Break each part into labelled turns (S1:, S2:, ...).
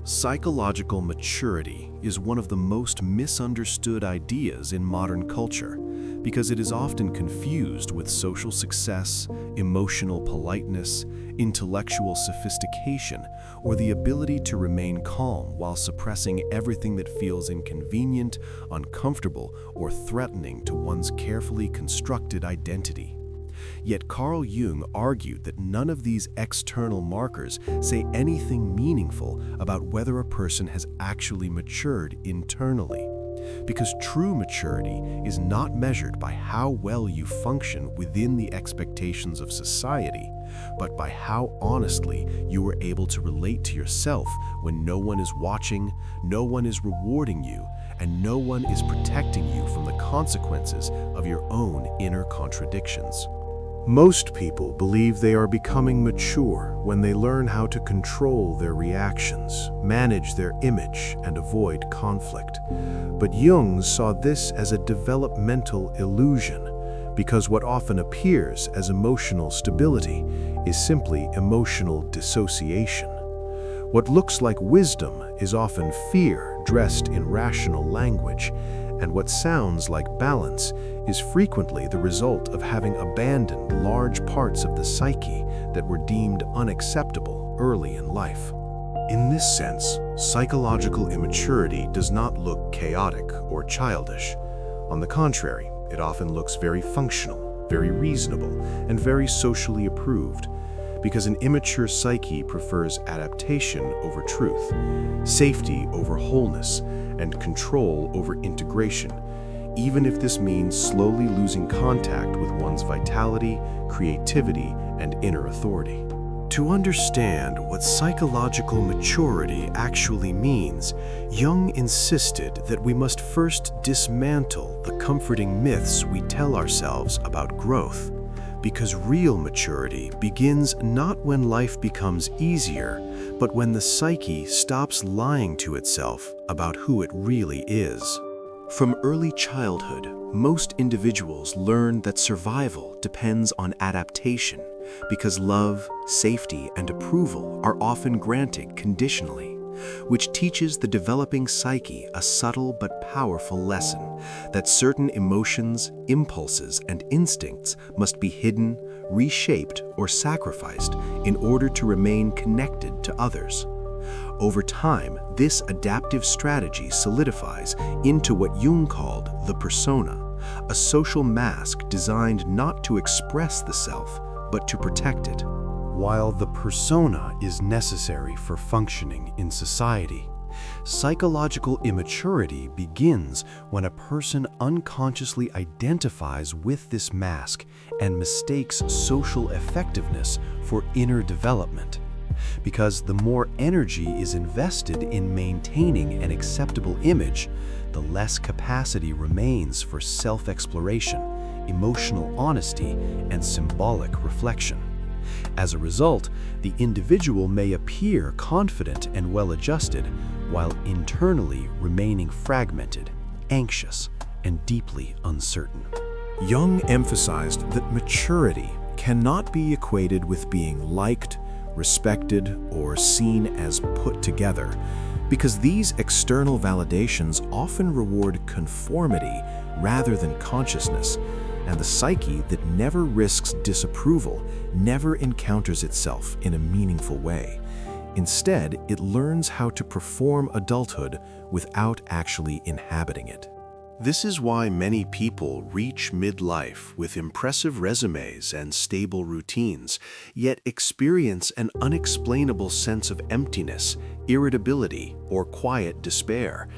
S1: Psychological maturity is one of the most misunderstood ideas in modern culture because it is often confused with social success, emotional politeness, intellectual sophistication, or the ability to remain calm while suppressing everything that feels inconvenient, uncomfortable, or threatening to one's carefully constructed identity. Yet Carl Jung argued that none of these external markers say anything meaningful about whether a person has actually matured internally. Because true maturity is not measured by how well you function within the expectations of society, but by how honestly you are able to relate to yourself when no one is watching, no one is rewarding you, and no one is protecting you from the consequences of your own inner contradictions.
S2: Most people believe they are becoming mature when they learn how to control their reactions, manage their image, and avoid conflict. But Jung saw this as a developmental illusion, because what often appears as emotional stability is simply emotional dissociation. What looks like wisdom is often fear dressed in rational language, and what sounds like balance is frequently the result of having abandoned large parts of the psyche that were deemed unacceptable early in life. In this sense, psychological immaturity does not look chaotic or childish. On the contrary, it often looks very functional, very reasonable, and very socially approved, because an immature psyche prefers adaptation over truth, safety over wholeness, and control over integration, even if this means slowly losing contact with one's vitality, creativity, and inner authority. To understand what psychological maturity actually means, Jung insisted that we must first dismantle the comforting myths we tell ourselves about growth, because real maturity begins not when life becomes easier, but when the psyche stops lying to itself about who it really is. From early childhood, most individuals learn that survival depends on adaptation, because love, safety, and approval are often granted conditionally, which teaches the developing psyche a subtle but powerful lesson that certain emotions, impulses, and instincts must be hidden, reshaped, or sacrificed in order to remain connected to others. Over time, this adaptive strategy solidifies into what Jung called the persona, a social mask designed not to express the self, but to protect it. While the persona is necessary for functioning in society, psychological immaturity begins when a person unconsciously identifies with this mask and mistakes social effectiveness for inner development. Because the more energy is invested in maintaining an acceptable image, the less capacity remains for self-exploration, emotional honesty, and symbolic reflection. As a result, the individual may appear confident and well-adjusted, while internally remaining fragmented, anxious, and deeply uncertain. Jung emphasized that maturity cannot be equated with being liked, respected, or seen as put together, because these external validations often reward conformity rather than consciousness, and the psyche that never risks disapproval never encounters itself in a meaningful way. Instead, it learns how to perform adulthood without actually inhabiting it. This is why many people reach midlife with impressive resumes and stable routines, yet experience an unexplainable sense of emptiness, irritability, or quiet despair,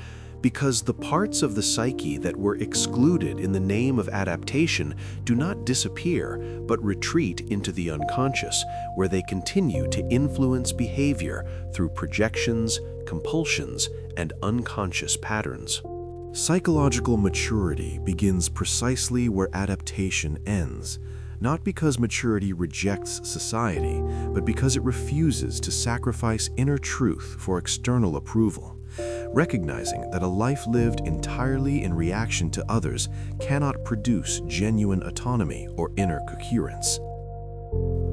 S2: because the parts of the psyche that were excluded in the name of adaptation do not disappear, but retreat into the unconscious, where they continue to influence behavior through projections, compulsions, and unconscious patterns. Psychological maturity begins precisely where adaptation ends, not because maturity rejects society, but because it refuses to sacrifice inner truth for external approval, recognizing that a life lived entirely in reaction to others cannot produce genuine autonomy or inner coherence.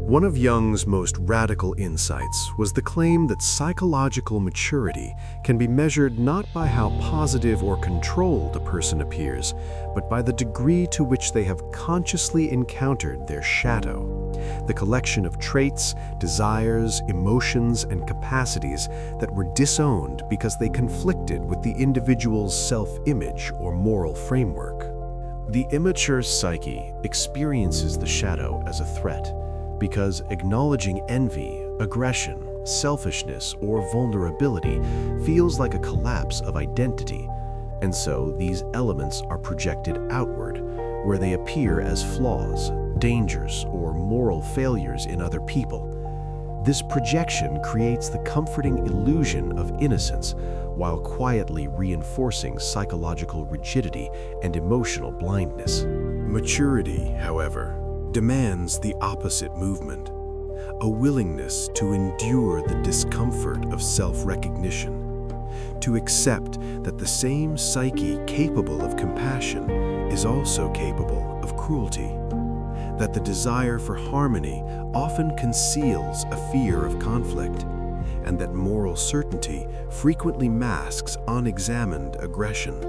S2: One of Jung's most radical insights was the claim that psychological maturity can be measured not by how positive or controlled a person appears, but by the degree to which they have consciously encountered their shadow, the collection of traits, desires, emotions, and capacities that were disowned because they conflicted with the individual's self-image or moral framework. The immature psyche experiences the shadow as a threat, because acknowledging envy, aggression, selfishness, or vulnerability feels like a collapse of identity, and so these elements are projected outward, where they appear as flaws, dangers, or moral failures in other people. This projection creates the comforting illusion of innocence, while quietly reinforcing psychological rigidity and emotional blindness. Maturity, however, demands the opposite movement, a willingness to endure the discomfort of self-recognition, to accept that the same psyche capable of compassion is also capable of cruelty, that the desire for harmony often conceals a fear of conflict, and that moral certainty frequently masks unexamined aggression.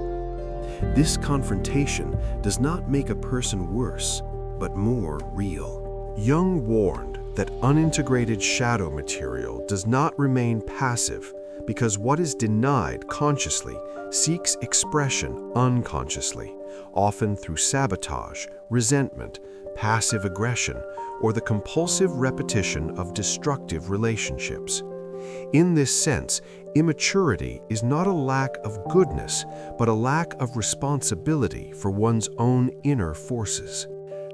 S2: This confrontation does not make a person worse, but more real. Jung warned that unintegrated shadow material does not remain passive because what is denied consciously seeks expression unconsciously, often through sabotage, resentment, passive aggression, or the compulsive repetition of destructive relationships. In this sense, immaturity is not a lack of goodness, but a lack of responsibility for one's own inner forces.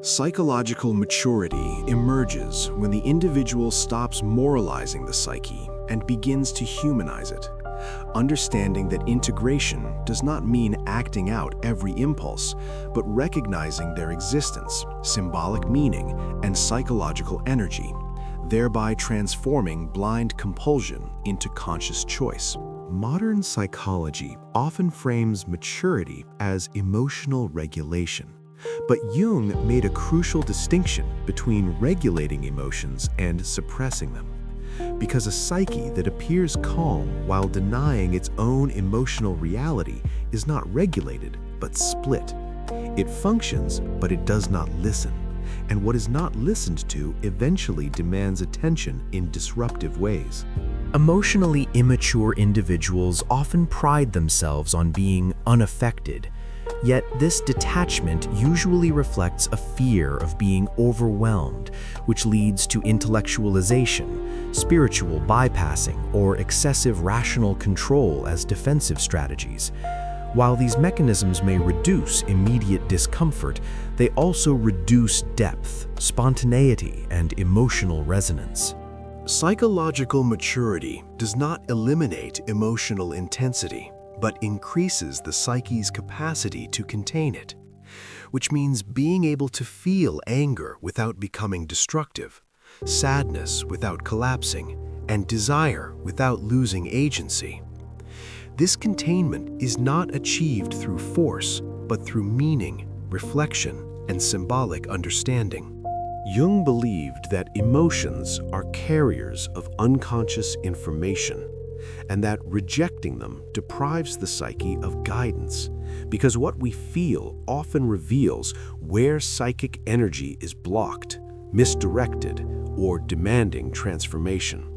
S2: Psychological maturity emerges when the individual stops moralizing the psyche and begins to humanize it, understanding that integration does not mean acting out every impulse, but recognizing their existence, symbolic meaning, and psychological energy, thereby transforming blind compulsion into conscious choice. Modern psychology often frames maturity as emotional regulation. But Jung made a crucial distinction between regulating emotions and suppressing them, because a psyche that appears calm while denying its own emotional reality is not regulated, but split. It functions, but it does not listen, and what is not listened to eventually demands attention in disruptive ways.
S3: Emotionally immature individuals often pride themselves on being unaffected. Yet this detachment usually reflects a fear of being overwhelmed, which leads to intellectualization, spiritual bypassing, or excessive rational control as defensive strategies. While these mechanisms may reduce immediate discomfort, they also reduce depth, spontaneity, and emotional resonance.
S2: Psychological maturity does not eliminate emotional intensity, but increases the psyche's capacity to contain it, which means being able to feel anger without becoming destructive, sadness without collapsing, and desire without losing agency. This containment is not achieved through force, but through meaning, reflection, and symbolic understanding. Jung believed that emotions are carriers of unconscious information, and that rejecting them deprives the psyche of guidance, because what we feel often reveals where psychic energy is blocked, misdirected, or demanding transformation.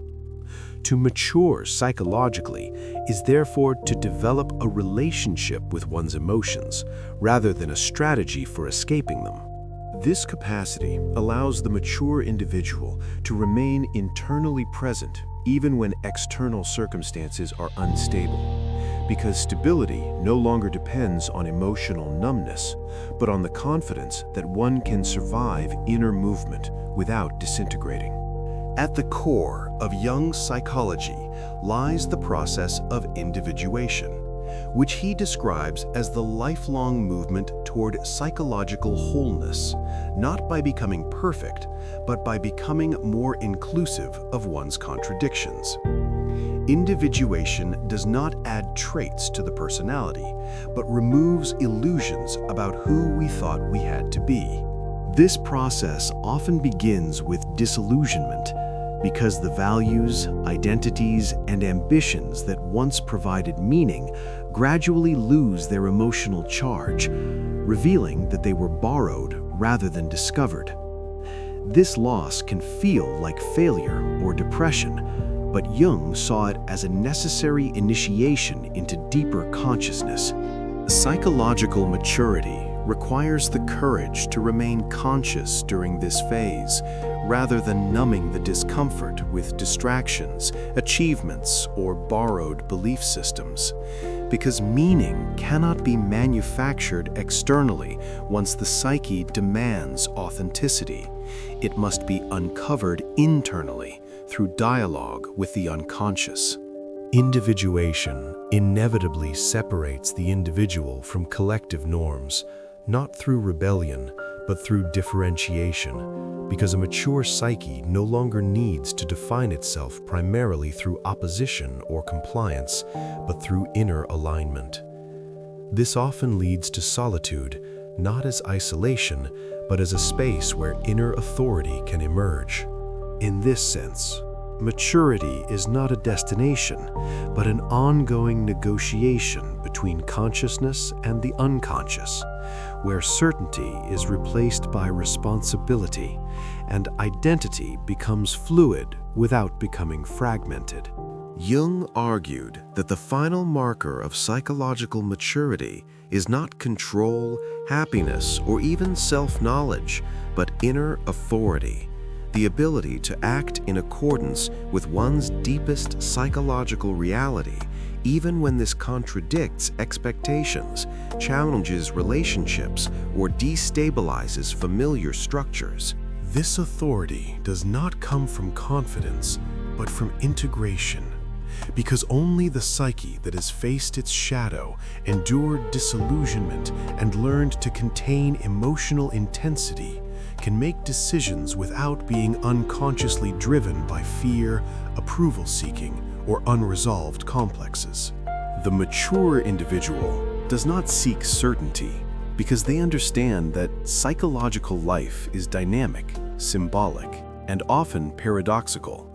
S2: To mature psychologically is therefore to develop a relationship with one's emotions, rather than a strategy for escaping them. This capacity allows the mature individual to remain internally present even when external circumstances are unstable, because stability no longer depends on emotional numbness, but on the confidence that one can survive inner movement without disintegrating. At the core of Jung's psychology lies the process of individuation, which he describes as the lifelong movement toward psychological wholeness, not by becoming perfect, but by becoming more inclusive of one's contradictions. Individuation does not add traits to the personality, but removes illusions about who we thought we had to be. This process often begins with disillusionment because the values, identities, and ambitions that once provided meaning gradually lose their emotional charge, revealing that they were borrowed rather than discovered. This loss can feel like failure or depression, but Jung saw it as a necessary initiation into deeper consciousness.
S1: Psychological maturity requires the courage to remain conscious during this phase, rather than numbing the discomfort with distractions, achievements, or borrowed belief systems. Because meaning cannot be manufactured externally once the psyche demands authenticity. It must be uncovered internally through dialogue with the unconscious.
S3: Individuation inevitably separates the individual from collective norms, not through rebellion, but through differentiation, because a mature psyche no longer needs to define itself primarily through opposition or compliance, but through inner alignment. This often leads to solitude, not as isolation, but as a space where inner authority can emerge.
S2: In this sense, maturity is not a destination, but an ongoing negotiation between consciousness and the unconscious, where certainty is replaced by responsibility, and identity becomes fluid without becoming fragmented.
S1: Jung argued that the final marker of psychological maturity is not control, happiness, or even self-knowledge, but inner authority, the ability to act in accordance with one's deepest psychological reality, even when this contradicts expectations, challenges relationships, or destabilizes familiar structures.
S2: This authority does not come from confidence, but from integration, because only the psyche that has faced its shadow, endured disillusionment, and learned to contain emotional intensity can make decisions without being unconsciously driven by fear, approval-seeking, or unresolved complexes.
S1: The mature individual does not seek certainty because they understand that psychological life is dynamic, symbolic, and often paradoxical.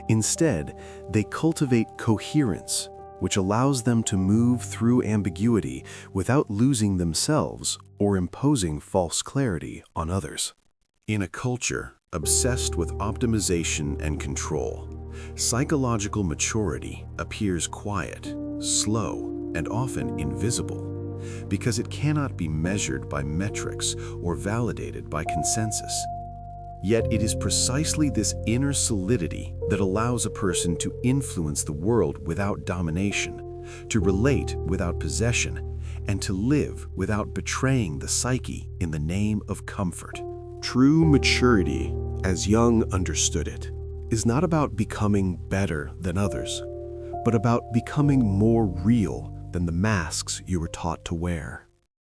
S1: Instead, they cultivate coherence, which allows them to move through ambiguity without losing themselves or imposing false clarity on others. In a culture obsessed with optimization and control, psychological maturity appears quiet, slow, and often invisible, because it cannot be measured by metrics or validated by consensus. Yet it is precisely this inner solidity that allows a person to influence the world without domination, to relate without possession, and to live without betraying the psyche in the name of comfort. True maturity, as Jung understood it, is not about becoming better than others, but about becoming more real than the masks you were taught to wear.